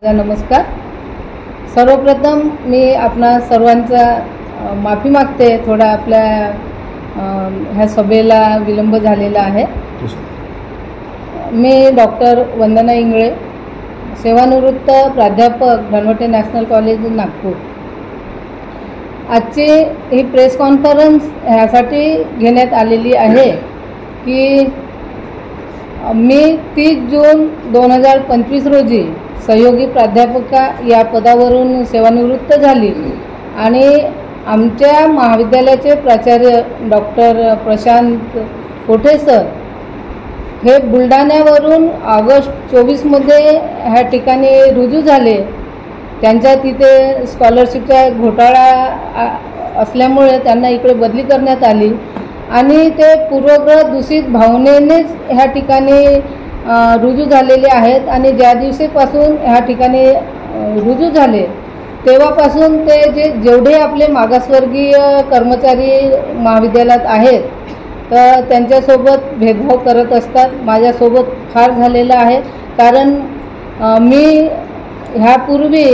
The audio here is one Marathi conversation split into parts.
नमस्कार। सर्वप्रथम मी आपणा सर्वांचा माफी मागते, थोडा आपल्या ह्या सभेला विलंब झालेला आहे। मी डॉक्टर वंदना इंगळे, सेवानिवृत्त प्राध्यापक धनवटे नॅशनल कॉलेज नागपूर। आजची ही प्रेस कॉन्फरन्स ह्यासाठी घेण्यात आलेली आहे की मी 30 जून 2025 रोजी सहयोगी प्राध्यापिका या पदावरून सेवानिवृत्त झाली आणि आमच्या महाविद्यालयाचे प्राचार्य डॉक्टर प्रशांत कोठे सर हे बुलढाण्यावरून ऑगस्ट 24 मध्ये ह्या ठिकाणी रुजू झाले। त्यांच्या तिथे स्कॉलरशिपचा घोटाळा असल्यामुळे त्यांना इकडे बदली करण्यात आली आणि ते पूर्वग्रह दूषित भावनेनेच ह्या ठिकाणी रुजू झालेले आहेत आणि ज्या दिवशीपासून ह्या ठिकाणी रुजू झाले तेव्हापासून ते जेवढे आपले मागासवर्गीय कर्मचारी महाविद्यालयात आहेत तर त्यांच्यासोबत भेदभाव करत असतात। माझ्यासोबत फार झालेलं आहे, कारण मी ह्यापूर्वी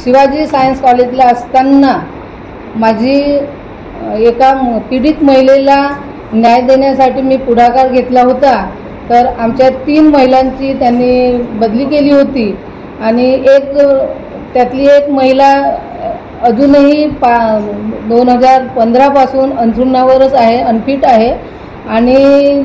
शिवाजी सायन्स कॉलेजला असताना माझी एका पीडित महिलेला न्याय देण्यासाठी मी पुढाकार घेतला होता। तर आमच्या 3 महिलांची त्यांनी बदली केली होती आणि त्यातली एक महिला अजूनही 2015 पासून अंथरुणावरच आहे, अनफिट आहे आणि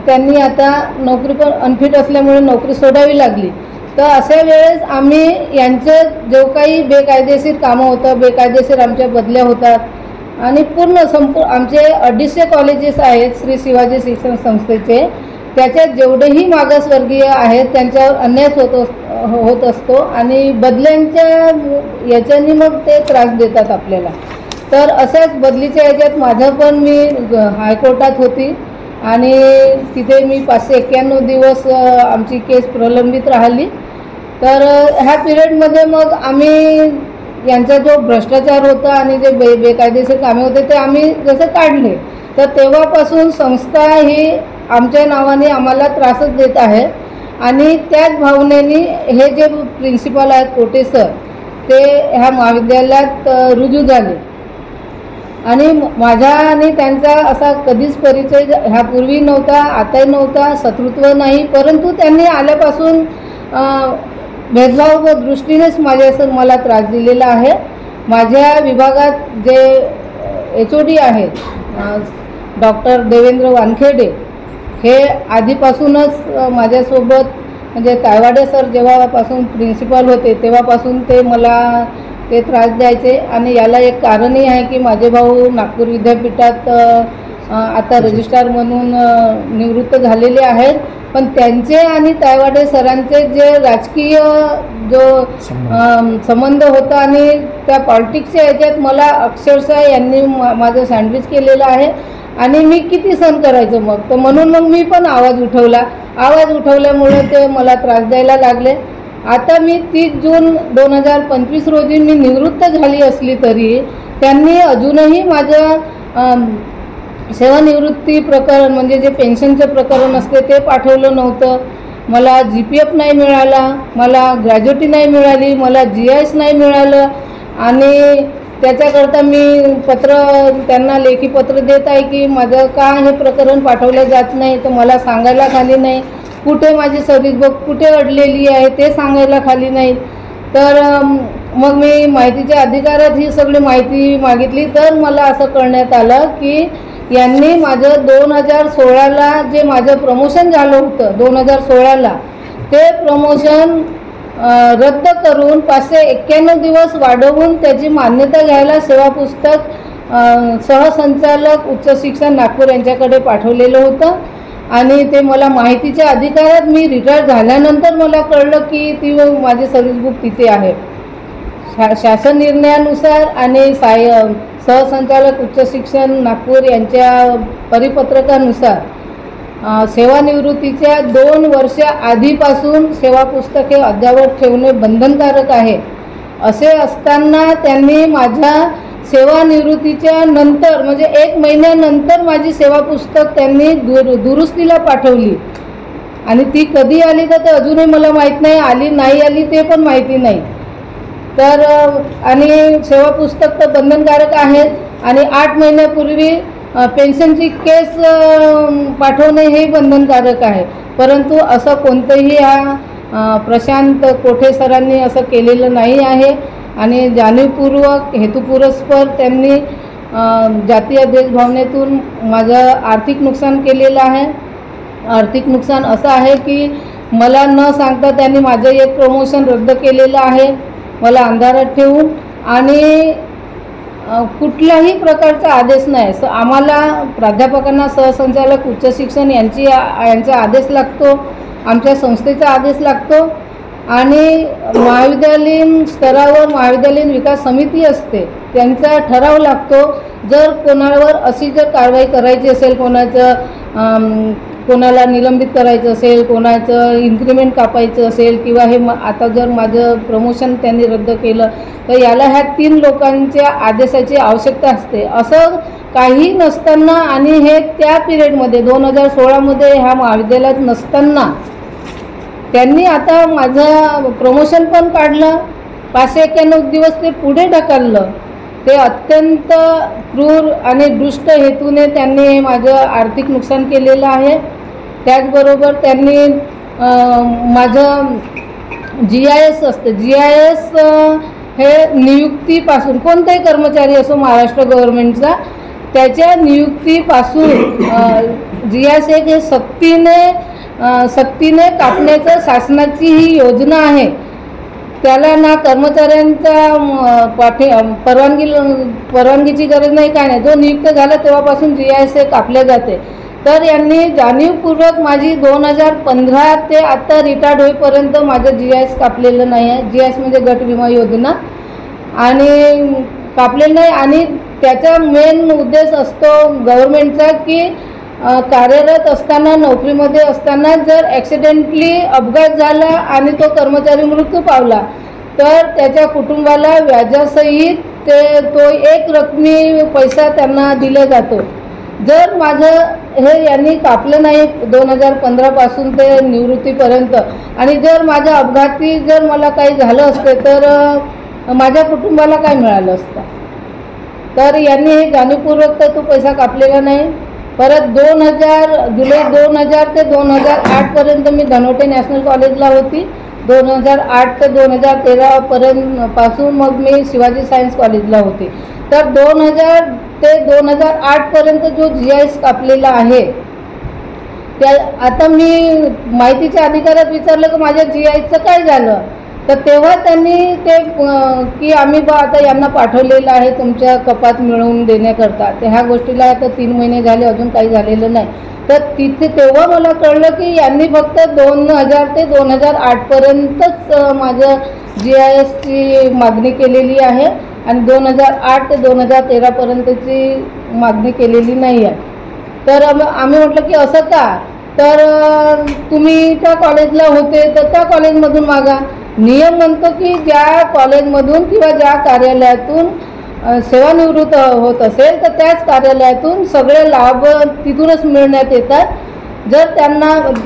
त्यांनी आता नोकरी पण अनफिट असल्यामुळे नोकरी सोडावी लागली। तर अशा वेळेस आम्ही यांचे जो काही बेकायदेशीर कामं होतं, बेकायदेशीर आमच्या बदल्या होतात आणि पूर्ण आमचे 250 कॉलेजेस आहेत श्री शिवाजी शिक्षण संस्थेचे, त्याच्यात जेवढेही मागासवर्गीय आहेत त्यांच्यावर अन्याय होत असतो आणि बदल्यांच्या याच्यानी मग ते त्रास देतात आपल्याला। तर अशाच बदलीच्या याच्यात माझं पण मी हायकोर्टात होती आणि तिथे मी 591 दिवस आमची केस प्रलंबित राहिली। तर ह्या पिरियडमध्ये मग आम्ही यांचा जो भ्रष्टाचार होता आणि जे बेकायदेशीर कामे होते ते आम्ही जसं काढले, तर तेव्हापासून संस्था ही आमच्या नावाने आम्हाला त्रासच देत आहे आणि त्याच भावनेने हे जे प्रिन्सिपल आहेत कोटे सर ते ह्या महाविद्यालयात रुजू झाले आणि माझा आणि त्यांचा असा कधीच परिचय ह्यापूर्वी नव्हता, आताही नव्हता, शत्रुत्व नाही, परंतु त्यांनी आल्यापासून भेदभाव व दृष्टीनेच मला त्रास दिलेला आहे। माझ्या विभागात जे HOD आहेत डॉक्टर देवेंद्र वानखेडे हे आधीपासूनच माझ्यासोबत, म्हणजे तायवाडे सर जेव्हापासून प्रिन्सिपल होते तेव्हापासून ते मला त्रास द्यायचे आणि याला एक कारणही आहे की माझे भाऊ नागपूर विद्यापीठात आता रजिस्ट्रार म्हणून निवृत्त झालेले आहेत, पण त्यांचे आणि तायवाडे सरांचे जे राजकीय जो संबंध होता आणि त्या पॉलिटिक्सच्या याच्यात मला अक्षरशः यांनी माझं सँडविच केलेलं आहे आणि मी किती सहन करायचं मग, तर म्हणून मग मी पण आवाज उठवल्यामुळे ते मला त्रास द्यायला लागले। आता मी 30 जून 2025 रोजी मी निवृत्त झाली असली तरी त्यांनी अजूनही माझं सेवानिवृत्ती प्रकरण, म्हणजे जे पेन्शनचं प्रकरण असते ते पाठवलं नव्हतं। मला GPF नाही मिळाला, मला ग्रॅज्युटी नाही मिळाली, मला GIS नाही मिळालं आणि त्याच्याकरता मी त्यांना लेखी पत्र देत आहे की माझं का हे प्रकरण पाठवलं जात नाही, तर मला सांगायला खाली नाही, कुठे माझी सर्व्हिस बुक कुठे अडलेली आहे ते सांगायला खाली नाही। तर मग मी माहितीच्या अधिकारात ही सगळी माहिती मागितली, तर मला असं कळण्यात आलं की यांनी माझं 2016ला जे माझं प्रमोशन झालं होतं 2016ला ते प्रमोशन रद्द करून 591 दिवस वाढवून त्याची मान्यता घ्यायला सेवा पुस्तक सहसंचालक उच्च शिक्षण नागपूर यांच्याकडे पाठवलेलं होतं आणि ते मला माहितीच्या अधिकारात मी रिटायर झाल्यानंतर मला कळलं की ती माझी सर्व्हिस बुक तिथे आहे। शासन निर्णयानुसार आणि सहसंचालक उच्च शिक्षण नागपूर यांच्या परिपत्रकानुसार सेवानिवृत्तीच्या 2 वर्ष आधीपासून सेवा पुस्तक हे अद्ययावत ठेवणे बंधनकारक आहे। असे असताना त्यांनी माझ्या सेवानिवृत्तीच्या नंतर म्हणजे 1 महिन्यानंतर माझी सेवा पुस्तक त्यांनी दुरुस्तीला पाठवली आणि ती कधी आली तर ते अजूनही मला माहीत नाही, आली नाही आली ते पण माहिती नाही. तर आणि सेवा पुस्तक तर बंधनकारक आहेत आणि 8 महिन्यापूर्वी पेन्शनची केस पाठवणे हे बंधनकारक आहे. परंतु असं कोणतंही प्रशांत कोठे सरांनी असं केलेलं नाही आहे आणि जाणीवपूर्वक हेतुपुरस्पर त्यांनी जातीय देशभावनेतून माझं आर्थिक नुकसान केलेलं आहे. आर्थिक नुकसान असं आहे की मला न सांगता त्यांनी माझं एक प्रमोशन रद्द केलेलं आहे, मला अंधारात ठेवून, आणि कुठल्याही प्रकारचा आदेश नाही. आम्हाला प्राध्यापकांना, सहसंचालक उच्च शिक्षण यांचा आदेश लागतो, आमच्या संस्थेचा आदेश लागतो आणि महाविद्यालयीन स्तरावर महाविद्यालयीन विकास समिती असते, त्यांचा ठराव लागतो. जर कोणावर अशी जर कारवाई करायची असेल, कोणाला निलंबित करायचं असेल, कोणाचं इन्क्रिमेंट कापायचं असेल किंवा हे आता जर माझं प्रमोशन त्यांनी रद्द केलं तर याला ह्या 3 लोकांच्या आदेशाची आवश्यकता असते. असं काही नसताना आणि हे त्या पिरियडमध्ये 2016मध्ये ह्या महाविद्यालयात नसताना त्यांनी आता माझं प्रमोशन पण काढलं, 591 दिवस ते पुढे ढकललं. ते अत्यंत क्रूर आणि दुष्ट हेतूने त्यांनी माझं आर्थिक नुकसान केलेलं आहे. त्याचबरोबर त्यांनी माझं GIS असतं, GIS हे नियुक्तीपासून, कोणताही कर्मचारी असो महाराष्ट्र गव्हर्नमेंटचा, त्याच्या नियुक्तीपासून GIS हे सक्तीने कापण्याचं शासनाची ही योजना आहे. त्याला ना कर्मचाऱ्यांचा परवानगीची गरज नाही, काय नाही. जो नियुक्त झाला तेव्हापासून GIS कापले जाते. तर यांनी जाणीवपूर्वक माझी 2015 ते आता रिटायर्ड होईपर्यंत माझं GIS कापलेलं नाही आहे. GIS म्हणजे गट विमा योजना, आणि कापलेलं नाही. आणि त्याचा मेन उद्देश असतो गव्हर्नमेंटचा की कार्यरत असताना, नोकरीमध्ये असताना जर ॲक्सिडेंटली अपघात झाला आणि तो कर्मचारी मृत्यू पावला तर त्याच्या कुटुंबाला व्याजासहित तो एक रकमी पैसा त्यांना दिला जातो. जर माझं हे यांनी कापलं नाही 2015पासून ते निवृत्तीपर्यंत, आणि जर माझ्या अपघाती जर मला काही झालं असते तर माझ्या कुटुंबाला काय मिळालं असतं. तर यांनी हे जाणीवपूर्वक तर तो पैसा कापलेला नाही. परत जुलै 2000 ते 2008पर्यंत मी धनोटे नॅशनल कॉलेजला होती. 2008 ते 2013 पासून मग मी शिवाजी सायन्स कॉलेजला होती. तर 2000 ते 2008पर्यंत जो GIS कापलेला आहे त्या, आता मी माहितीच्या अधिकारात विचारलं की माझ्या GISचं काय झालं, तर तेव्हा त्यांनी ते की आम्ही आता यांना पाठवलेलं आहे तुमच्या कपात मिळवून देण्याकरता. तर ह्या गोष्टीला आता 3 महिने झाले, अजून काही झालेलं नाही. तर तेव्हा मला कळलं की यांनी फक्त 2000 ते 2008पर्यंतच माझं GISची मागणी केलेली आहे आणि 2008 ते 2013पर्यंतची मागणी केलेली नाही आहे. तर आम्ही म्हटलं की असं का, तर तुम्ही त्या कॉलेजला होते तर त्या कॉलेजमधून मागा. नियम म्हणतो की ज्या कॉलेजमधून किंवा ज्या कार्यालयातून सेवानिवृत्त होत असेल तर त्याच कार्यालयातून सगळे लाभ तिथूनच मिळण्यात येतात. जर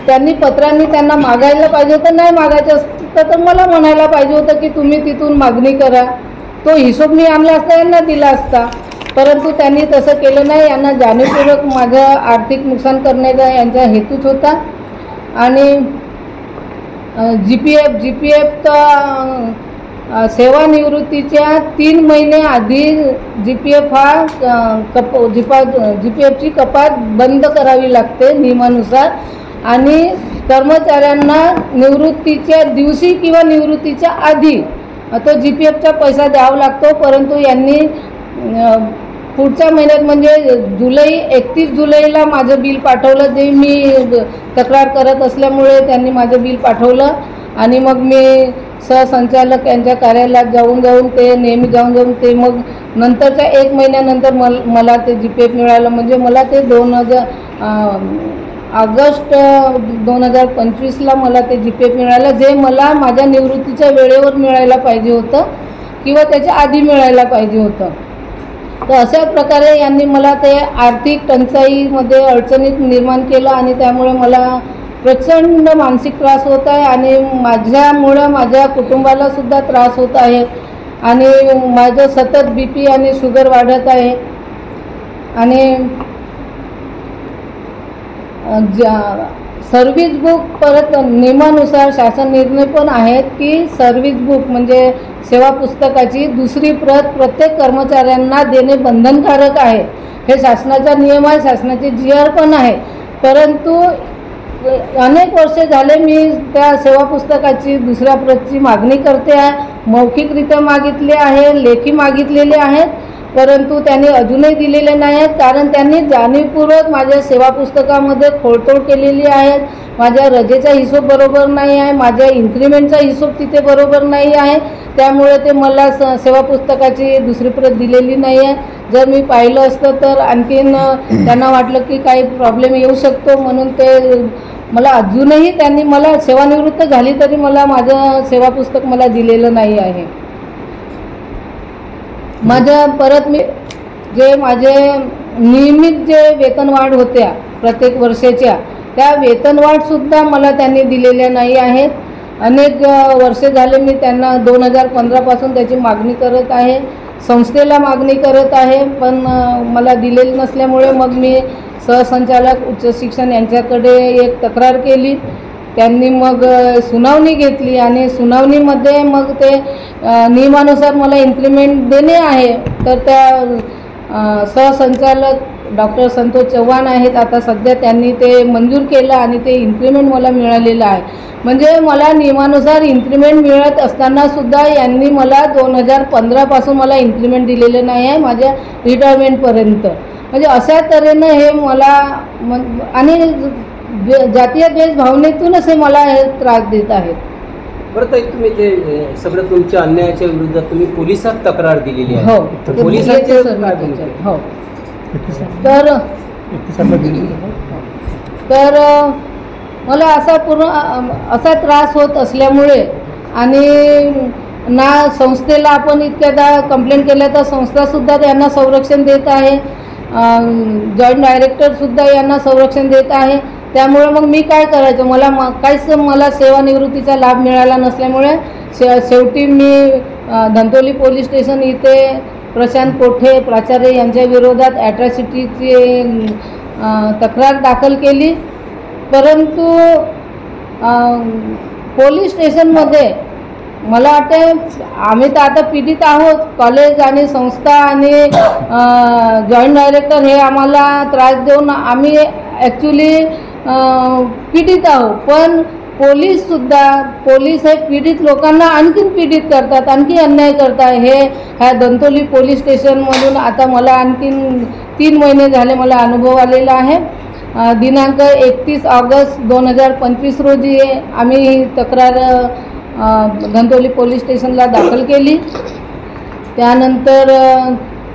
त्यांनी पत्रांनी त्यांना मागायला पाहिजे होतं, नाही मागायचं असतं तर मला म्हणायला पाहिजे होतं की तुम्ही तिथून मागणी करा. तो हिशोब मी आणला असता, यांना दिला असता. परंतु त्यांनी तसं केलं नाही. यांना जाणीवपूर्वक माझं आर्थिक नुकसान करण्याचा यांचा हेतूच होता. आणि GPF तर सेवानिवृत्तीच्या 3 महिने आधी GPF GPFची कपात बंद करावी लागते नियमानुसार, आणि कर्मचाऱ्यांना निवृत्तीच्या दिवशी किंवा निवृत्तीच्या आधी तो GPFचा पैसा द्यावा लागतो. परंतु यांनी पुढच्या महिन्यात म्हणजे 31 जुलैला माझं बिल पाठवलं, जे मी तक्रार करत असल्यामुळे त्यांनी माझं बिल पाठवलं. आणि मग मी सहसंचालक यांच्या कार्यालयात जाऊन ते नेहमी जाऊन ते मग नंतरच्या 1 महिन्यानंतर मला ते GPF मिळालं. म्हणजे मला ते ऑगस्ट 2025ला मला ते GPF मिळालं, जे मला माझ्या निवृत्तीच्या वेळेवर मिळायला पाहिजे होतं किंवा त्याच्या आधी मिळायला पाहिजे होतं. तर अशा प्रकारे यांनी मला ते आर्थिक टंचाईमध्ये अडचणीत निर्माण केलं आणि त्यामुळे मला प्रचंड मानसिक त्रास होत आहे आणि माझ्यामुळं माझ्या कुटुंबाला सुद्धा त्रास होत आहे आणि माझं सतत BP आणि शुगर वाढत आहे आणि सर्व्हिस बुक परत नियमानुसार शासन निर्णय पण आहेत की सर्व्हिस बुक म्हणजे सेवा पुस्तकाची दुसरी प्रत प्रत्येक कर्मचाऱ्यांना देणे बंधनकारक आहे. हे शासनाचा नियम आहे, शासनाचे GR पण आहे. परंतु अनेक वर्षे झाले मी त्या सेवा पुस्तकाची दुसऱ्या प्रतची मागणी करते आहे. मौखिकरित्या मागितले आहे, लेखी मागितलेले आहेत, परंतु त्यांनी अजूनही दिलेले नाही आहेत. कारण त्यांनी जाणीवपूर्वक माझ्या सेवा पुस्तकामध्ये खोडतोड केलेली आहे. माझ्या रजेचा हिशोब बरोबर नाही आहे, माझ्या इन्क्रिमेंटचा हिशोब तिथे बरोबर नाही आहे. त्यामुळे ते मला सेवा पुस्तकाची दुसरी प्रत दिलेली नाही आहे. जर मी पाहिलं असतं तर आणखीन त्यांना वाटलं की काही प्रॉब्लेम येऊ शकतो, म्हणून ते मला अजूनही त्यांनी मला सेवानिवृत्त झाली तरी मला माझं सेवा पुस्तक मला दिलेलं नाही आहे. माझ्या परत मी जे माझे नियमित जे वेतनवाढ होत्या प्रत्येक वर्षाच्या त्या वेतनवाढसुद्धा मला त्यांनी दिलेल्या नाही आहेत. अनेक वर्षे झाले मी त्यांना 2015 पासून त्याची मागणी करत आहे, संस्थेला मागणी करत आहे, पण मला दिलेली नसल्यामुळे मग मी सहसंचालक उच्च शिक्षण यांच्याकडे एक तक्रार केली. त्यांनी मग सुनावणी घेतली आणि सुनावणीमध्ये मग ते नियमानुसार मला इन्क्रिमेंट देणे आहे. तर त्या सहसंचालक डॉक्टर संतोष चव्हाण आहेत आता सध्या, त्यांनी ते मंजूर केलं आणि ते इन्क्रिमेंट मला मिळालेलं आहे. म्हणजे मला नियमानुसार इन्क्रिमेंट मिळत असतानासुद्धा यांनी मला 2015 पासून मला इन्क्रिमेंट दिलेलं नाही आहे माझ्या रिटायरमेंटपर्यंत. म्हणजे अशा तऱ्हेनं हे मला आणि जातीय द्वेष भावनेतूनच हे मला हे त्रास देत आहेत. बरं ताई, तुम्ही ते सगळं तुमच्या अन्यायाच्या विरुद्ध तुम्ही पोलिसात तक्रार दिलेली आहे. हो, पोलिसांचे हो. तर मला असा त्रास होत असल्यामुळे आणि ना संस्थेला आपण इतक्यादा कंप्लेंट केल्या तर संस्थासुद्धा त्यांना संरक्षण देत आहे, जॉईंट डायरेक्टरसुद्धा यांना संरक्षण देत आहे. त्यामुळे मग मी काय करायचं, मला सेवानिवृत्तीचा लाभ मिळाला नसल्यामुळे शेवटी मी धंतोली पोलीस स्टेशन इथे प्रशांत कोठे प्राचार्य यांच्या विरोधात ॲट्रॉसिटीची तक्रार दाखल केली. परंतु पोलीस स्टेशनमध्ये मला वाटते आम्ही तर आता पीडित आहोत, कॉलेज आणि संस्था आणि जॉईंट डायरेक्टर हे आम्हाला त्रास देऊन आम्ही ॲक्च्युली पीडित आहोत. पण पोलीस हे पीडित लोकांना आणखीन पीडित करतात, आणखी अन्याय करतात. ह्या धंतोली पोलीस स्टेशनमधून आता मला आणखीन 3 महिने झाले मला अनुभव आलेला आहे. दिनांक 31 ऑगस्ट 2025 रोजी आम्ही ही तक्रार धंतोली पोलीस स्टेशनला दाखल केली. त्यानंतर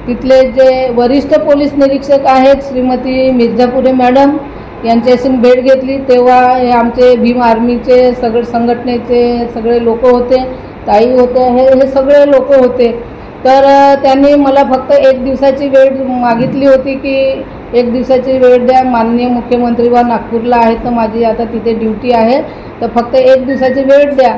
तिथले जे वरिष्ठ पोलीस निरीक्षक आहेत श्रीमती मिर्झापुरे मॅडम यांच्याशी भेट घेतली. तेव्हा हे आमचे भीम आर्मीचे संघटनेचे सगळे लोक होते, ताई होते, हे सगळे लोक होते. तर त्यांनी मला फक्त 1 दिवसाची वेळ मागितली होती की 1 दिवसाची वेळ द्या, माननीय मुख्यमंत्री नागपूरला आहेत तर माझी आता तिथे ड्युटी आहे, तर फक्त 1 दिवसाची वेळ द्या.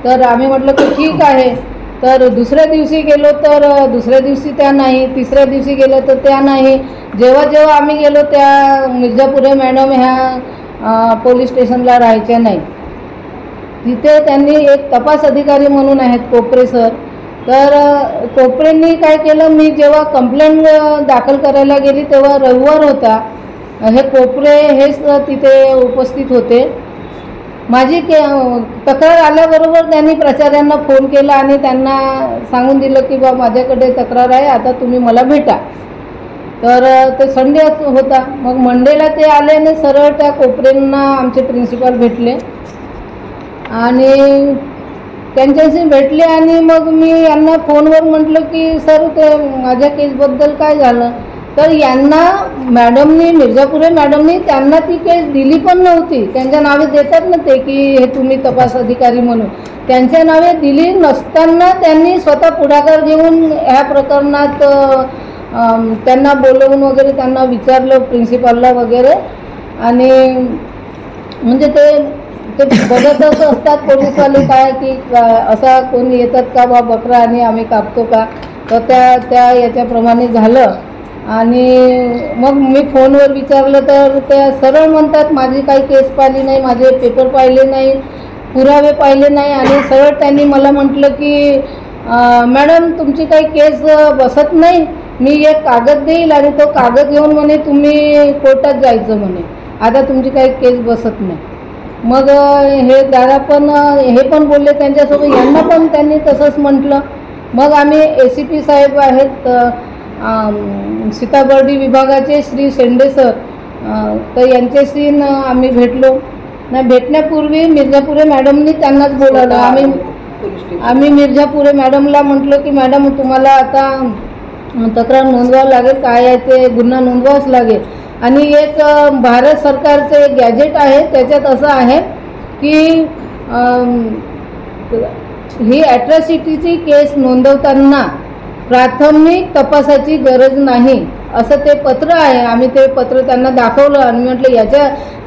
तर आम्ही म्हटलं की ठीक आहे. तर दुसऱ्या दिवशी गेलो तर दुसऱ्या दिवशी त्या नाही, तिसऱ्या दिवशी गेलो तर त्या नाही. जेव्हा आम्ही गेलो त्या मिर्झापुरे मॅडम ह्या पोलीस स्टेशनला राहायच्या नाही. तिथे त्यांनी एक तपास अधिकारी म्हणून आहेत कोपरे सर. तर कोपरेंनी काय केलं, मी जेव्हा कंप्लेंट दाखल करायला गेली तेव्हा रविवार होता. हे कोपरे हेच तिथे उपस्थित होते. माझी तक्रार आल्याबरोबर त्यांनी प्राचार्यांना फोन केला आणि त्यांना सांगून दिलं की बा माझ्याकडे तक्रार आहे, आता तुम्ही मला भेटा. तर ते संडे होता. मग मंडेला ते आले आणि सरळ त्या कोपरेंना आमचे प्रिन्सिपल भेटले आणि त्यांच्याशी भेटले. आणि मग मी यांना फोनवर म्हटलं की सर ते माझ्या केसबद्दल काय झालं. तर यांना मॅडमनी मिर्झापुरे मॅडमनी त्यांना ती केस दिली पण नव्हती. त्यांच्या नावे देतात ना ते की हे तुम्ही तपास अधिकारी म्हणून, त्यांच्या नावे दिली नसताना त्यांनी स्वतः पुढाकार घेऊन ह्या प्रकरणात त्यांना बोलवून वगैरे त्यांना विचारलं प्रिन्सिपलला वगैरे. आणि म्हणजे ते बघतच असतात पोलीसवाले काय की असा कोणी येतात का बा बकरा आणि आम्ही कापतो का, तर त्या याच्याप्रमाणे झालं. आणि मग मी फोनवर विचारलं तर त्या सरळ म्हणतात माझी काही केस पाहिली नाही, माझे पेपर पाहिले नाही, पुरावे पाहिले नाही. आणि सरळ त्यांनी मला म्हटलं की मॅडम तुमची काही केस बसत नाही, मी एक कागद देईल आणि तो कागद घेऊन म्हणे तुम्ही कोर्टात जायचं म्हणे, आता तुमची काही केस बसत नाही. मग हे दादा पण हे पण बोलले त्यांच्यासोबत, यांना पण त्यांनी तसंच म्हटलं. मग आम्ही ACP साहेब आहेत सीताबर्डी विभागाचे श्री शेंडे सर, तर यांच्याशी आम्ही भेटलो. नाही भेटण्यापूर्वी मिर्झापुरे मॅडमनी त्यांनाच बोलावलं. आम्ही मिर्झापुरे मॅडमला म्हटलं की मॅडम तुम्हाला आता तक्रार नोंदवावं लागेल, काय आहे ते गुन्हा नोंदवावाच लागेल. आणि एक भारत सरकारचं एक गॅजेट आहे, त्याच्यात असं आहे की ही ॲट्रॉसिटीची केस नोंदवताना प्राथमिक तपासाची गरज नाही असं ते पत्र आहे. आम्ही ते पत्र त्यांना दाखवलं आणि म्हटलं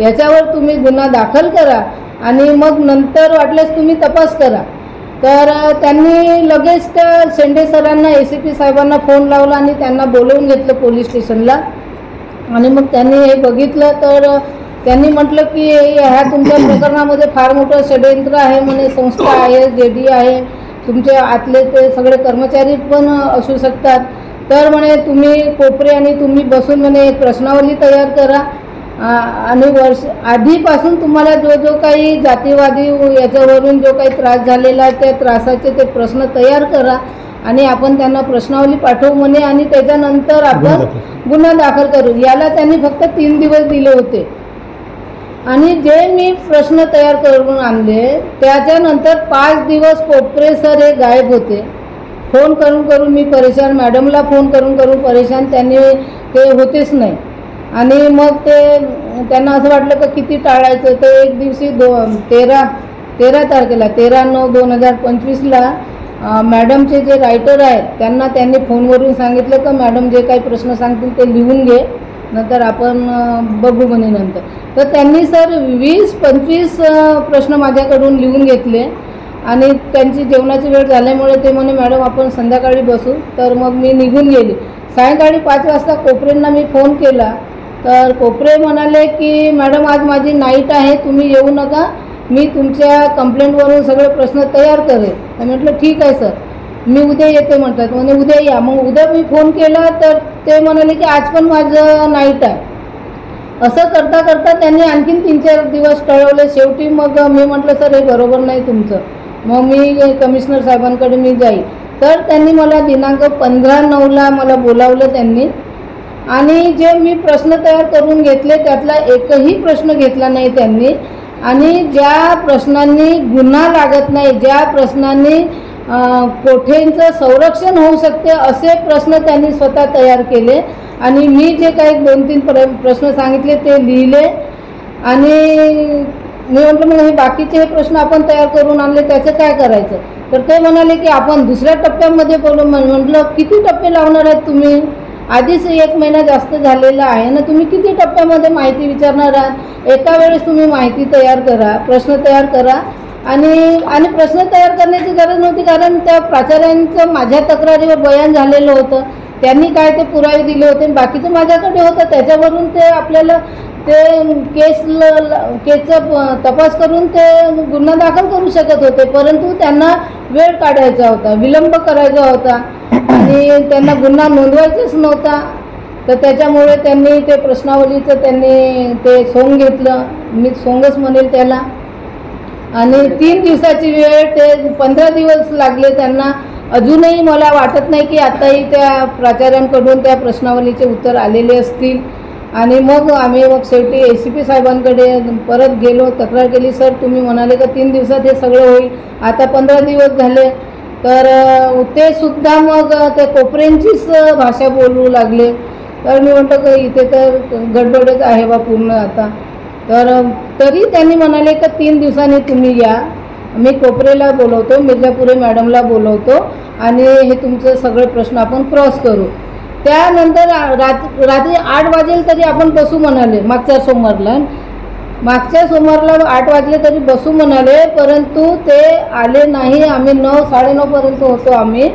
याच्यावर तुम्ही गुन्हा दाखल करा आणि मग नंतर वाटल्यास तुम्ही तपास करा. तर त्यांनी लगेच त्या शेंडे सरांना ACP साहेबांना फोन लावला आणि त्यांना बोलवून घेतलं पोलीस स्टेशनला. आणि मग त्यांनी हे बघितलं तर त्यांनी म्हटलं की ह्या तुमच्या प्रकरणामध्ये फार मोठं षडयंत्र आहे म्हणे, संस्था आहे, JD आहे, तुमचे आतले ते सगळे कर्मचारी पण असू शकतात. तर म्हणे तुम्ही कोपरे आणि तुम्ही बसून म्हणे एक प्रश्नावली तयार करा आणि वर्ष आधीपासून तुम्हाला जो काही जातीवादी याच्यावरून जो काही त्रास झालेला आहे त्या त्रासाचे ते प्रश्न तयार करा आणि आपण त्यांना प्रश्नावली पाठवू म्हणे आणि त्याच्यानंतर आपण गुन्हा दाखल करू. याला त्यांनी फक्त 3 दिवस दिले होते. आणि जे मी प्रश्न तयार करून आणले त्याच्यानंतर 5 दिवस कोपरे सर हे गायब होते. फोन करून मी परेशान, मॅडमला फोन करून परेशान, त्यांनी ते होतेच नाही. आणि मग त्यांना असं वाटलं की किती टाळायचं. तर एक दिवशी 13 तारखेला 13/9/2025ला मॅडमचे जे रायटर आहेत त्यांनी फोनवरून सांगितलं की मॅडम जे काही प्रश्न सांगतील ते लिहून घे, नंतर आपण बघू म्हणे नंतर. तर त्यांनी सर 20-25 प्रश्न माझ्याकडून लिहून घेतले आणि त्यांची जेवणाची वेळ झाल्यामुळे ते म्हणे मॅडम आपण संध्याकाळी बसू. तर मग मी निघून गेली. सायंकाळी 5 वाजता कोपरेंना मी फोन केला तर कोपरे म्हणाले की मॅडम आज माझी नाईट आहे, तुम्ही येऊ नका, मी तुमच्या कंप्लेंटवरून सगळे प्रश्न तयार करेन. तर म्हटलं ठीक आहे सर, मी उद्या येते म्हणतात. म्हणजे उद्या या. मग उद्या मी फोन केला तर ते म्हणाले की आज पण माझं नाईट आहे. असं करता करता त्यांनी आणखीन 3-4 दिवस टळवले. शेवटी मग मी म्हटलं सर हे बरोबर नाही तुमचं, मग मी कमिशनर साहेबांकडे मी जाईल. तर त्यांनी मला दिनांक 15/9ला मला बोलावलं त्यांनी. आणि जे मी प्रश्न तयार करून घेतले त्यातला एकही प्रश्न घेतला नाही त्यांनी. आणि ज्या प्रश्नांनी गुन्हा लागत नाही, ज्या प्रश्नांनी कोठेंचं संरक्षण होऊ शकते असे प्रश्न त्यांनी स्वतः तयार केले. आणि मी जे काही 2-3 प्रश्न सांगितले ते लिहिले. आणि मी म्हटलं मग हे बाकीचे हे प्रश्न आपण तयार करून आणले त्याचं काय करायचं. तर ते म्हणाले की आपण दुसऱ्या टप्प्यामध्ये बोलू. म्हटलं किती टप्पे लावणार आहेत तुम्ही, आधीच 1 महिना जास्त झालेला आहे ना, तुम्ही किती टप्प्यामध्ये माहिती विचारणार आहात. एका वेळेस तुम्ही माहिती तयार करा, प्रश्न तयार करा. आणि प्रश्न तयार करण्याची गरज नव्हती कारण त्या प्राचार्यांचं माझ्या तक्रारीवर बयान झालेलं होतं. त्यांनी काय ते पुरावे दिले होते, बाकीचं माझ्याकडे होतं. त्याच्यावरून ते आपल्याला ते केसचा तपास करून ते गुन्हा दाखल करू शकत होते. परंतु त्यांना वेळ काढायचा होता, विलंब करायचा होता आणि त्यांना गुन्हा नोंदवायचाच नव्हता. तर त्याच्यामुळे त्यांनी ते प्रश्नावलीचं त्यांनी ते सोंग घेतलं, मी सोंगच म्हणेल त्याला. आणि 3 दिवसाची वेळ, ते 15 दिवस लागले त्यांना. अजूनही मला वाटत नाही की आताही त्या प्राचार्यांकडून त्या प्रश्नावलीचे उत्तर आलेले असतील. आणि मग आम्ही शेवटी ACP साहेबांकडे परत गेलो, तक्रार केली. सर तुम्ही म्हणाले का 3 दिवसात हे सगळं होईल, आता 15 दिवस झाले. तर ते सुद्धा मग ते कोपऱ्यांचीच भाषा बोलू लागले. तर मी म्हटलं की इथे तर गडबडच आहे बा पूर्ण आता. तर तरी त्यांनी म्हणाले की 3 दिवसांनी तुम्ही या, मी कोपरेला बोलवतो, मिर्झापुरे मॅडमला बोलवतो आणि हे तुमचं सगळे प्रश्न आपण क्रॉस करू. त्यानंतर रात्री 8 वाजेल तरी आपण बसू म्हणाले मागच्या सोमवारला. मागच्या सोमवारला 8 वाजले तरी बसू म्हणाले, परंतु ते आले नाही. आम्ही 9-9:30 पर्यंत होतो आम्ही,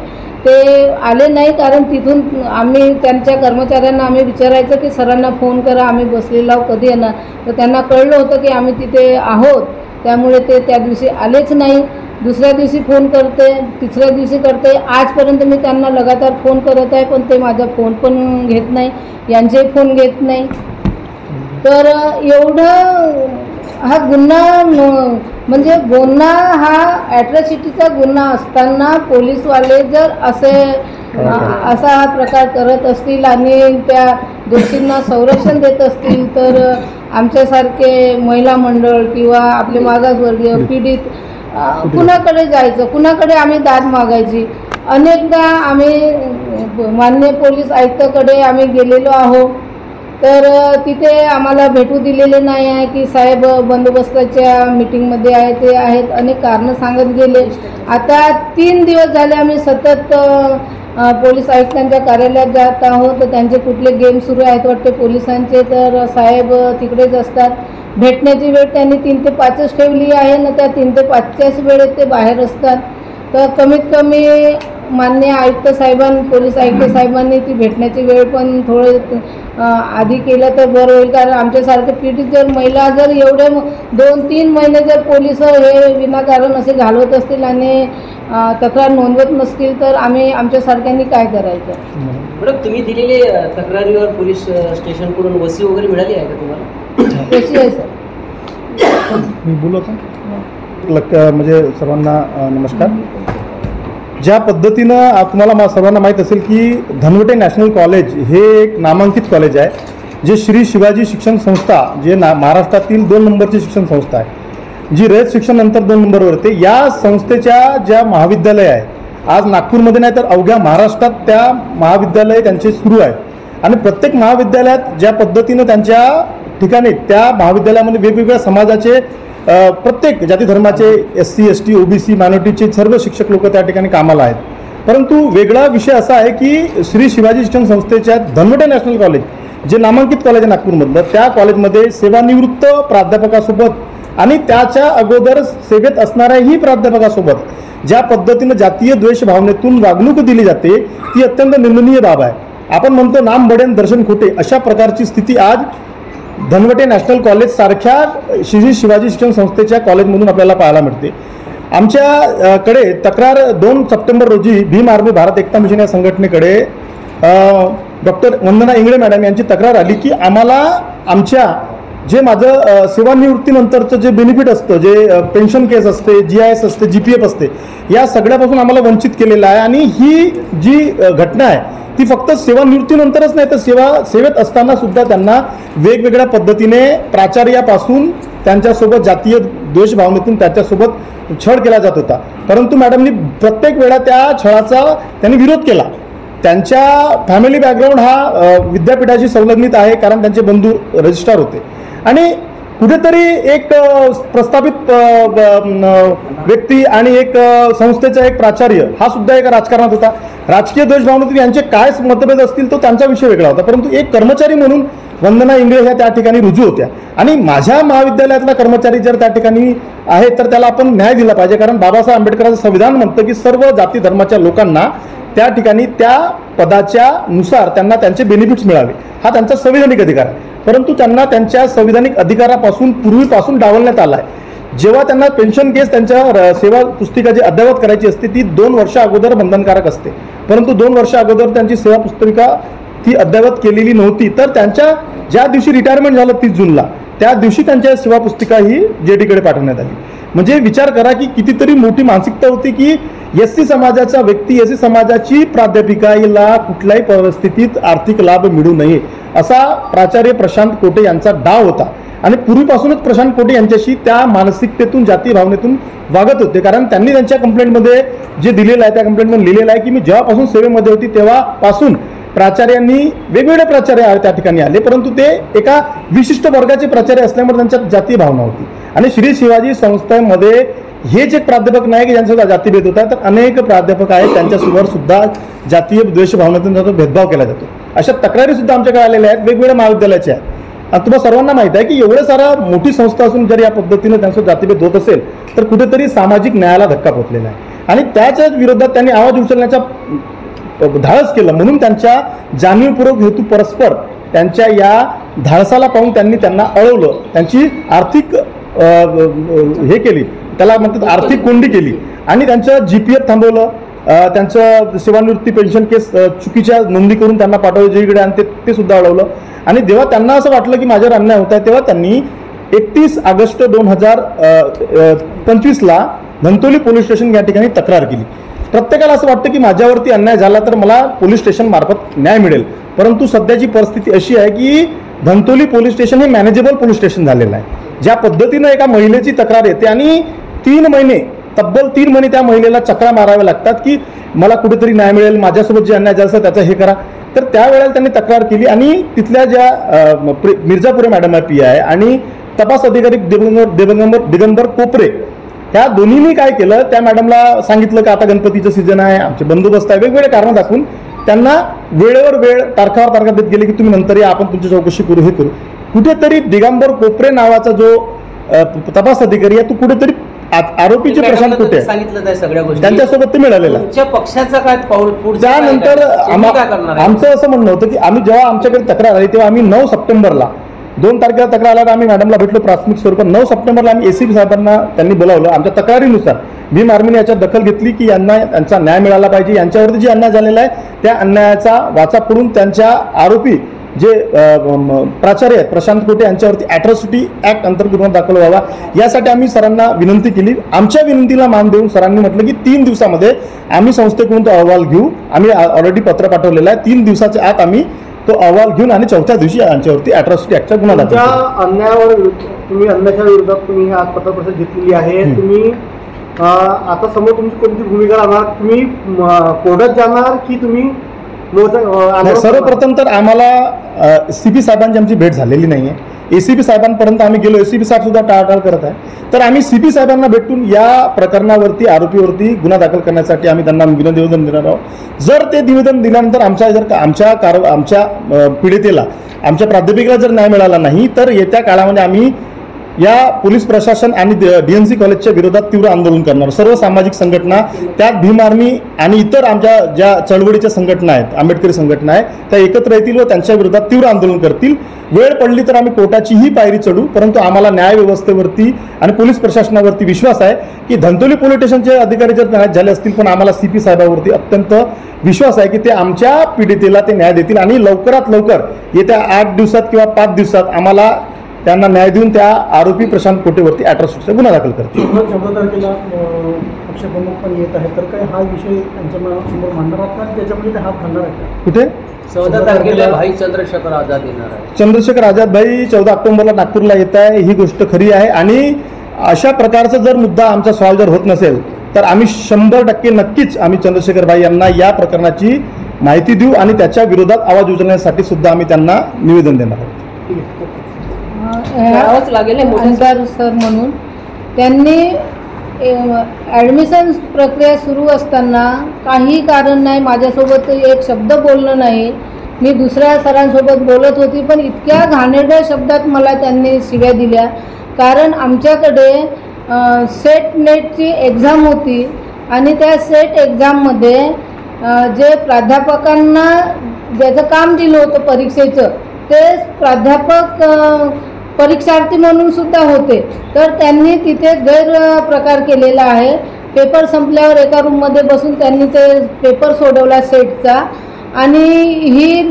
ते आले नाही. कारण तिथून आम्ही त्यांच्या कर्मचाऱ्यांना आम्ही विचारायचं की सरांना फोन करा, आम्ही बसलेलो आहोत, कधी येणार. तर त्यांना कळलं होतं की आम्ही तिथे आहोत, त्यामुळे ते त्या दिवशी आलेच नाही. दुसऱ्या दिवशी फोन करते, तिसऱ्या दिवशी करते, आजपर्यंत मी त्यांना लगातार फोन करत आहे, पण ते माझा फोन पण घेत नाही, यांचेही फोन घेत नाही. तर एवढं हा गुन्हा म्हणजे गुन्हा हा ॲट्रॉसिटीचा गुन्हा असताना पोलीसवाले जर असा हा प्रकार करत असतील आणि त्या दोषींना संरक्षण देत असतील, तर आमच्यासारखे महिला मंडळ किंवा आपले मागासवर्गीय पीडित कुणाकडे जायचं, कुणाकडे आम्ही दाद मागायची. अनेकदा आम्ही माननीय पोलीस आयुक्ताकडे आम्ही गेलेलो आहोत, तर तिथे आम्हाला भेटू दिलेले नाही आहे की साहेब बंदोबस्ताच्या मीटिंगमध्ये आहे, ते आहेत, अनेक कारणं सांगत गेले. आता 3 दिवस झाले आम्ही सतत पोलीस आयुक्तांच्या कार्यालयात जात आहोत, तर त्यांचे कुठले गेम सुरू आहेत वाटते पोलिसांचे, तर साहेब तिकडेच असतात. भेटण्याची वेळ त्यांनी 3 ते 5च ठेवली आहे ना, त्या 3 ते 5च्याच वेळेत ते बाहेर असतात. तर कमीत कमी माननीय आयुक्त पोलीस आयुक्त साहेबांनी ती भेटण्याची वेळ पण थोडं आधी केलं तर बरं होईल. कारण आमच्यासारखे पीडित जर महिला जर एवढे 2-3 महिने जर पोलिस हे विनाकारण असे घालवत असतील आणि तक्रार नोंदवत नसतील, तर आम्ही आमच्यासारख्यांनी काय करायचं. मॅडम, तुम्ही दिलेले तक्रारीवर पोलीस स्टेशनकडून वसी वगैरे मिळाली आहे का तुम्हाला? कशी आहे सर? मी बोलत म्हणजे सर्वांना नमस्कार. ज्या पद्धतीनं तुम्हाला सर्वांना माहीत असेल की धनवटे नॅशनल कॉलेज हे एक नामांकित कॉलेज आहे, जे श्री शिवाजी शिक्षण संस्था, जे महाराष्ट्रातील 2 नंबरची शिक्षण संस्था आहे, जी रयत शिक्षण नंतर 2 नंबरवर येते. या संस्थेच्या ज्या महाविद्यालय आहे, आज नागपूरमध्ये नाही तर अवघ्या महाराष्ट्रात त्या महाविद्यालय त्यांचे सुरू आहेत. आणि प्रत्येक महाविद्यालयात ज्या पद्धतीनं त्यांच्या ठिकाणी त्या महाविद्यालयामध्ये वेगवेगळ्या समाजाचे प्रत्येक जाती धर्माचे SC ST OBC मायनॉरिटीचे सर्व शिक्षक लोक त्या ठिकाणी कामाला आहेत. परंतु वेगळा विषय असा आहे की श्री शिवाजी शिक्षण संस्थेच्या धनवटे नॅशनल कॉलेज, जे नामांकित कॉलेज आहे नागपूरमधलं, त्या कॉलेजमध्ये सेवानिवृत्त प्राध्यापकासोबत आणि त्याच्या अगोदर सेवेत असणाऱ्याही प्राध्यापकासोबत ज्या पद्धतीनं जातीय द्वेष भावनेतून वागणूक दिली जाते, ती अत्यंत निंदनीय बाब आहे. आपण म्हणतो नाम बडेन दर्शन खोटे, अशा प्रकारची स्थिती आज धनवटे नॅशनल कॉलेज सारख्या श्री शिवाजी शिक्षण संस्थेच्या कॉलेजमधून आपल्याला पाहायला मिळते. आमच्याकडे तक्रार 2 सप्टेंबर रोजी भीम आर्मी भारत एकता मिशन या संघटनेकडे डॉक्टर वंदना इंगळे मॅडम यांची तक्रार आली की आम्हाला आमच्या जे माझं सेवानिवृत्तीनंतरचं जे बेनिफिट असतं, जे पेन्शन केस असते, GIS असते, GPF असते, या सगळ्यापासून आम्हाला वंचित केलेलं आहे. आणि ही जी घटना आहे ती फक्त सेवानिवृत्तीनंतरच नाही तर सेवेत असताना सुद्धा त्यांना वेगवेगळ्या पद्धतीने प्राचार्यापासून त्यांच्यासोबत जातीय द्वेष भावनेतून त्याच्यासोबत छळ केला जात होता. परंतु मॅडमनी प्रत्येक वेळा त्या छळाचा त्यांनी विरोध केला. त्यांच्या फॅमिली बॅकग्राऊंड हा विद्यापीठाशी संलग्नित आहे, कारण त्यांचे बंधू रजिस्ट्रार होते. आणि कुठेतरी एक प्रस्थापित व्यक्ती आणि एक संस्थेचा एक प्राचार्य हा सुद्धा एक राजकारणात होता. राजकीय द्वेषभावनेतून यांचे काय मतभेद असतील तो त्यांचा विषय वेगळा होता. परंतु एक कर्मचारी म्हणून वंदना इंगळे ह्या त्या ठिकाणी रुजू होत्या. आणि माझ्या महाविद्यालयातला कर्मचारी जर त्या ठिकाणी आहे तर त्याला आपण न्याय दिला पाहिजे, कारण बाबासाहेब आंबेडकरांचं संविधान म्हणतं की सर्व जाती धर्माच्या लोकांना त्या ठिकाणी त्या पदाच्या नुसार त्यांना त्यांचे बेनिफिट्स मिळावे, हा त्यांचा संविधानिक अधिकार आहे. परंतु त्यांना त्यांच्या संविधानिक अधिकारापासून पूर्वीपासून डावलण्यात आला आहे. जेव्हा त्यांना पेन्शन केस त्यांच्या सेवा पुस्तिका जी अद्ययावत करायची असते ती 2 वर्ष अगोदर बंधनकारक असते, परंतु 2 वर्ष अगोदर त्यांची सेवा पुस्तिका ती अद्ययावत केलेली नव्हती. तर त्यांच्या ज्या दिवशी रिटायरमेंट झालं 30 जूनला, त्या दिवशी त्यांच्या सेवा पुस्तिका ही JD कडे पाठवण्यात आली. म्हणजे विचार करा की कितीतरी मोठी मानसिकता होती की SC समाजाचा व्यक्ती, SC समाजाची प्राध्यापिका हिला कुठल्याही परिस्थितीत आर्थिक लाभ मिळू नये, असा प्राचार्य प्रशांत कोटे यांचा डाव होता. आणि पूर्वीपासूनच प्रशांत कोटे यांच्याशी त्या मानसिकतेतून जाती भावनेतून वागत होते. कारण त्यांनी त्यांच्या कंप्लेंटमध्ये जे दिलेलं आहे त्या कंप्लेंटमध्ये लिहिलेलं आहे की मी जेव्हापासून सेवेमध्ये होती तेव्हापासून प्राचार्यांनी वेगवेगळे प्राचार्य त्या ठिकाणी आले, परंतु ते एका विशिष्ट वर्गाचे प्राचार्य असल्यामुळे त्यांच्यात जातीय भावना होती. आणि श्री शिवाजी संस्थेमध्ये हेच एक प्राध्यापक नाही की ज्यांचा जातीभेद होता, तर अनेक प्राध्यापक आहेत त्यांच्यासमोर सुद्धा जातीय द्वेष भावनेतून भेदभाव केला जातो. अशा तक्रारी सुद्धा आमच्याकडे आलेल्या आहेत, वेगवेगळ्या महाविद्यालयाच्या आहेत. आणि तुम्हाला सर्वांना माहित आहे की एवढं सारा मोठी संस्था असून जर या पद्धतीनं त्यांचं जातीभेद होत असेल तर कुठेतरी सामाजिक न्यायाला धक्का पोचलेला आहे आणि त्याच्याच विरोधात त्यांनी आवाज उचलण्याचा धाडस केलं म्हणून त्यांच्या जाणीवपूर्वक हेतू परस्पर त्यांच्या या धाडसाला पाहून त्यांना अडवलं, त्यांची आर्थिक हे केली, त्याला म्हणतात आर्थिक कोंडी केली आणि त्यांचं GPF थांबवलं, त्यांचं सेवानिवृत्ती पेन्शन केस चुकीच्या नोंदी करून त्यांना पाठवलं जेईकडे आणि ते सुद्धा अडवलं. आणि जेव्हा त्यांना असं वाटलं की माझ्यावर अन्याय होत आहे तेव्हा त्यांनी 31 ऑगस्ट 2025ला धंतोली पोलीस स्टेशन या ठिकाणी तक्रार केली. प्रत्येकाला असं वाटतं की माझ्यावरती अन्याय झाला तर मला पोलीस स्टेशन मार्फत न्याय मिळेल, परंतु सध्याची परिस्थिती अशी आहे की धंतोली पोलीस स्टेशन हे मॅनेजेबल पोलीस स्टेशन झालेलं आहे. ज्या पद्धतीनं एका महिलेची तक्रार येते आणि तब्बल 3 महिने त्या महिलेला चक्रा माराव्या लागतात की मला कुठेतरी न्याय मिळेल, माझ्यासोबत जे अन्याय झाला त्याचं हे करा. तर त्यावेळेला त्यांनी तक्रार केली आणि तिथल्या ज्या मिर्झापुरे मॅडम आहे PI आणि तपास अधिकारी दिगंबर कोपरे ह्या दोन्हींनी काय केलं, त्या मॅडमला सांगितलं की आता गणपतीचं सीझन आहे, आमचे बंदोबस्त आहे, वेगवेगळे कारणं दाखवून त्यांना वेळेवर वेळ तारखावर तारखा देत गेले की तुम्ही नंतर या, आपण तुमची चौकशी करू, हे करू. कुठेतरी दिगंबर कोपरे नावाचा जो तपास अधिकारी आहे तो कुठेतरी आरोपीचे प्रशांत कुठे सांगितलं त्या सगळ्या गोष्टी त्यांच्यासोबत ते मिळालेलं. तुमच्या पक्षाचा काय पाऊल त्यानंतर आमचं असं म्हणणं होतं की आम्ही जेव्हा आमच्याकडे तक्रार आली तेव्हा आम्ही 9 सप्टेंबरला 2 तारखेला तक्रार आल्यावर आम्ही मॅडमला भेटलो प्राथमिक स्वरूपात. 9 सप्टेंबरला आम्ही ACP साहेबांना त्यांनी बोलावलं. आमच्या तक्रारीनुसार भीम आर्मीने याच्यात दखल घेतली की यांचा न्याय मिळाला पाहिजे, यांच्यावरती जे अन्याय झालेला आहे त्या अन्यायाचा वाचा फोडून त्यांच्या आरोपी जे प्राचार्य आहेत प्रशांत कोटे यांच्यावरती ॲट्रॉसिटी ॲक्ट अंतर्गत गुन्हा दाखल व्हावा यासाठी आम्ही सरांना विनंती केली. आमच्या विनंतीला मान देऊन सरांनी म्हटलं की 3 दिवसामध्ये आम्ही संस्थेकडून तो अहवाल घेऊ. आम्ही ऑलरेडी पत्र पाठवलेलं आहे. 3 दिवसाच्या आत आम्ही तो अहवाल घेऊन आणि 4थ्या दिवशी यांच्यावरती ॲट्रॉसिटी ॲक्टचा गुन्हा दाखल करू. अन्यायाच्या विरोधात तुम्ही ही आज पत्रपरिषद घेतलेली आहे. तुम्ही आता समोर तुमची कोणती भूमिका राहणार? तुम्ही कोर्टात जाणार की तुम्ही सर्वप्रथम तर आम्हाला CP साहेबांची आमची भेट झालेली नाही आहे. ACP साहेबांपर्यंत आम्ही गेलो, ACP साहेब सुद्धा टाळाटाळ करत आहे. तर आम्ही CP साहेबांना भेटून या प्रकरणावरती आरोपीवरती गुन्हा दाखल करण्यासाठी आम्ही त्यांना निवेदन देणार आहोत. जर ते निवेदन दिल्यानंतर आमच्या पीडितेला, आमच्या प्राध्यापिकेला जर न्याय मिळाला नाही तर येत्या काळामध्ये आम्ही या पोलीस प्रशासन आणि DNC कॉलेजच्या विरोधात तीव्र आंदोलन करणार. सर्व सामाजिक संघटना, त्यात भीम आर्मी आणि इतर आमच्या ज्या चळवळीच्या संघटना आहेत, आंबेडकरी संघटना आहेत, त्या एकत्र येतील व त्यांच्या विरोधात तीव्र आंदोलन करतील. वेळ पडली तर आम्ही कोर्टाचीही पायरी चढू, परंतु आम्हाला न्याय व्यवस्थेवरती आणि पोलीस प्रशासनावरती विश्वास आहे की धंतोली पोलीस स्टेशनचे अधिकारी जर न्याय झाले असतील पण आम्हाला CP साहेबांवरती अत्यंत विश्वास आहे की ते आमच्या पीडितेला ते न्याय देतील आणि लवकरात लवकर येत्या 8 दिवसात किंवा 5 दिवसात आम्हाला त्यांना न्याय देऊन त्या आरोपी प्रशांत कोटेवरती ॲट्रॉसिटीचा गुन्हा दाखल करतील. 14 तारखेला पक्षप्रमुख पण येत आहे, तर काय हा विषय त्यांच्या समोर मांडणार आहात का? त्याच्यामध्ये ते हात घालणार आहेत का? कुठे 14 तारखेला भाई चंद्रशेखर आझाद येणार आहे. चंद्रशेखर आझाद भाई 14 ऑक्टोबरला नागपूरला येत आहे, ही गोष्ट खरी आहे. आणि अशा प्रकारचा जर मुद्दा आमचा सॉल्व्ह जर होत नसेल तर आम्ही 100% नक्कीच आम्ही चंद्रशेखर भाई यांना या प्रकरणाची माहिती देऊ आणि त्याच्या विरोधात आवाज उचलण्यासाठी सुद्धा आम्ही त्यांना निवेदन देणार आहोत. अंसार सर म्हणून त्यांनी ॲडमिशन प्रक्रिया सुरू असताना काही कारण नाही, माझ्यासोबत एक शब्द बोलणं नाही. मी दुसऱ्या सरांसोबत बोलत होती पण इतक्या घाणेरड्या शब्दात मला त्यांनी शिव्या दिल्या. कारण आमच्याकडे सेट नेटची एक्झाम होती आणि त्या सेट एक्झाममध्ये जे प्राध्यापकांना ज्याचं काम दिलं होतं परीक्षेचं ते प्राध्यापक परीक्षार्थी म्हणून सुद्धा होते. तर त्यांनी तिथे गैरप्रकार केलेला आहे. पेपर संपल्यावर एका रूममध्ये बसून त्यांनी ते पेपर सोडवला सेटचा आणि ही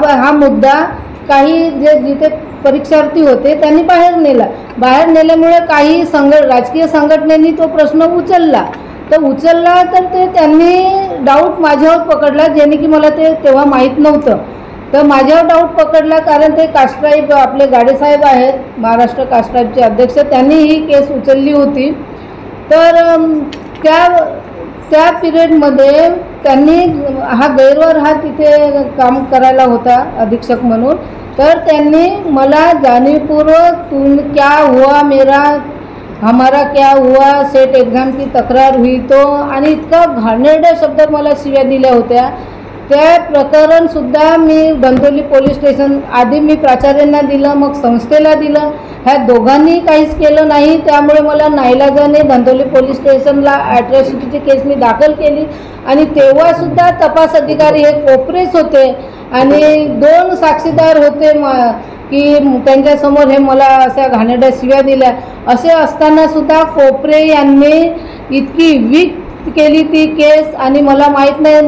हा मुद्दा काही जे जिथे परीक्षार्थी होते त्यांनी बाहेर नेला. बाहेर नेल्यामुळे काही राजकीय संघटनेनी तो प्रश्न उचलला तर ते त्यांनी डाऊट माझ्यावर पकडला, ज्याने की मला ते तेव्हा माहीत नव्हतं. तर माझ्यावर डाऊट पकडला कारण ते कास्ट्राईब आपले गाडेसाहेब आहेत, महाराष्ट्र कास्ट्राईबचे अध्यक्ष, त्यांनी ही केस उचलली होती. तर त्या पिरियडमध्ये त्यांनी हा गैरवार हा तिथे काम करायला होता अधीक्षक म्हणून. तर त्यांनी मला जाणीवपूर्वक तुम क्या हुआ मेरा हमारा क्या हुआ सेट एग्जाम की तक्रार हुई तो आणि इतका घाणेरड्या शब्दात मला शिव्या दिल्या होत्या. ते प्रकरणसुद्धा मी धंतोली पोलीस स्टेशन आधी मी प्राचार्यांना दिलं, मग संस्थेला दिलं. ह्या दोघांनी काहीच केलं नाही. त्यामुळे मला नाईलाजाने धंतोली पोलीस स्टेशनला ॲट्रॉसिटीची केस मी दाखल केली. आणि तेव्हासुद्धा तपास अधिकारी हे कोपरेच होते आणि 2 साक्षीदार होते की त्यांच्यासमोर हे मला अशा घाणेरड्या शिव्या दिल्या. असे असतानासुद्धा कोपरे यांनी इतकी वीक केली ती केस. आणि मला माहीत नाही,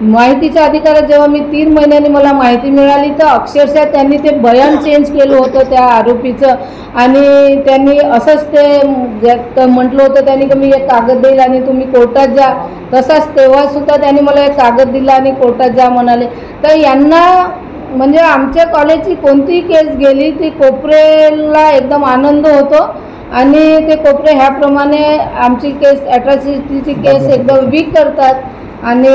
माहितीच्या अधिकारात जेव्हा मी 3 महिन्यांनी मला माहिती मिळाली तर अक्षरशः त्यांनी ते बयान चेंज केलं होतं त्या आरोपीचं. आणि त्यांनी असंच ते म्हटलं होतं त्यांनी की मी एक कागद देईल आणि तुम्ही कोर्टात जा. तसाच तेव्हासुद्धा त्यांनी मला एक कागद दिला आणि कोर्टात जा म्हणाले. तर यांना म्हणजे आमच्या कॉलेजची कोणतीही केस गेली ती कोपरेला एकदम आनंद होतो. आणि ते कोपरे ह्याप्रमाणे आमची केस ॲट्रॉसिटीची केस एकदम वीक करतात आणि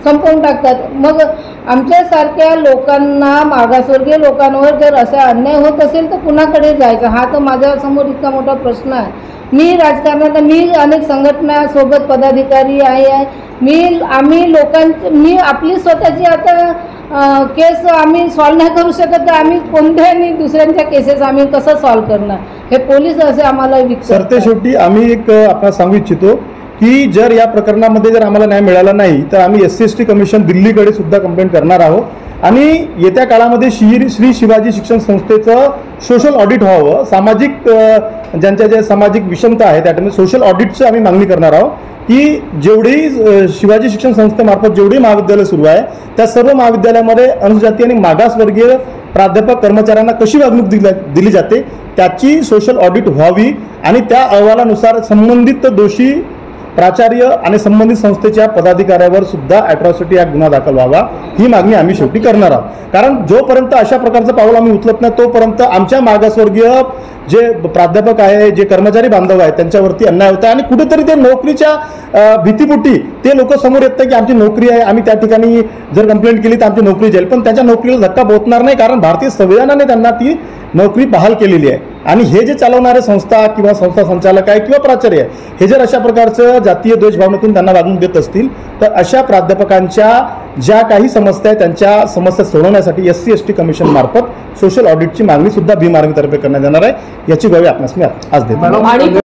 संपवून टाकतात. मग आमच्यासारख्या लोकांना, मागासवर्गीय लोकांवर जर असा अन्याय होत असेल तर कुणाकडे जायचं, हा तर माझ्यासमोर इतका मोठा प्रश्न आहे. मी राजकारणात, मी अनेक संघटनासोबत पदाधिकारी आहे. आम्ही लोकांची, मी आपली स्वतःची आता केस आम्ही सॉल्व नाही करू शकत तर आम्ही कोणत्याही दुसऱ्यांच्या केसेस आम्ही कसं सॉल्व करणार. हे पोलीस असे आम्हाला सरते शेवटी आम्ही एक आपल्याला सांगू इच्छितो की जर या प्रकरणामध्ये जर आम्हाला न्याय मिळाला नाही तर आम्ही SC/ST कमिशन दिल्लीकडे सुद्धा कंप्लेंट करणार आहोत. आणि येत्या काळामध्ये श्री शिवाजी शिक्षण संस्थेचं सोशल ऑडिट व्हावं. सामाजिक ज्या सामाजिक विषमता आहे त्या ठिकाणी सोशल ऑडिटचं आम्ही मागणी करणार आहोत की जेवढी शिवाजी शिक्षण संस्थेमार्फत जेवढी महाविद्यालय सुरू आहे त्या सर्व महाविद्यालयामध्ये अनुसूचित आणि मागासवर्गीय प्राध्यापक कर्मचाऱ्यांना कशी वागणूक दिली जाते त्याची सोशल ऑडिट व्हावी. आणि त्या अहवालानुसार संबंधित दोषी प्राचार्य आणि संबंधित संस्थेच्या पदाधिकाऱ्यावर सुद्धा ॲट्रॉसिटी ॲक्ट गुन्हा दाखल व्हावा ही मागणी आम्ही शेवटी करणार आहोत. कारण जोपर्यंत अशा प्रकारचं पाऊल आम्ही उचलत नाही तोपर्यंत आमच्या मागासवर्गीय जे प्राध्यापक आहे, जे कर्मचारी बांधव आहेत त्यांच्यावरती अन्याय होता. आणि कुठेतरी ते नोकरीच्या भीतीपोटी ते लोक समोर येतात की आमची नोकरी आहे, आम्ही त्या ठिकाणी जर कंप्लेंट केली तर आमची नोकरी जाईल. पण त्यांच्या नोकरीला धक्का पोहोचणार नाही कारण भारतीय संविधानाने त्यांना ती नोकरी बहाल केलेली आहे. आणि हे जे चालवणारे संस्था किंवा संस्था संचालक आहे किंवा प्राचार्य आहे हे जर अशा प्रकारचं जातीय द्वेषभावनेतून त्यांना वागणूक देत असतील तर अशा प्राध्यापकांच्या ज्या काही समस्या आहेत त्यांच्या समस्या सोडवण्यासाठी SC/ST कमिशन मार्फत सोशल ऑडिटची मागणी सुद्धा भीम आर्मीतर्फे करण्यात येणार आहे. याची ग्वाही आपणास मी आज देतो.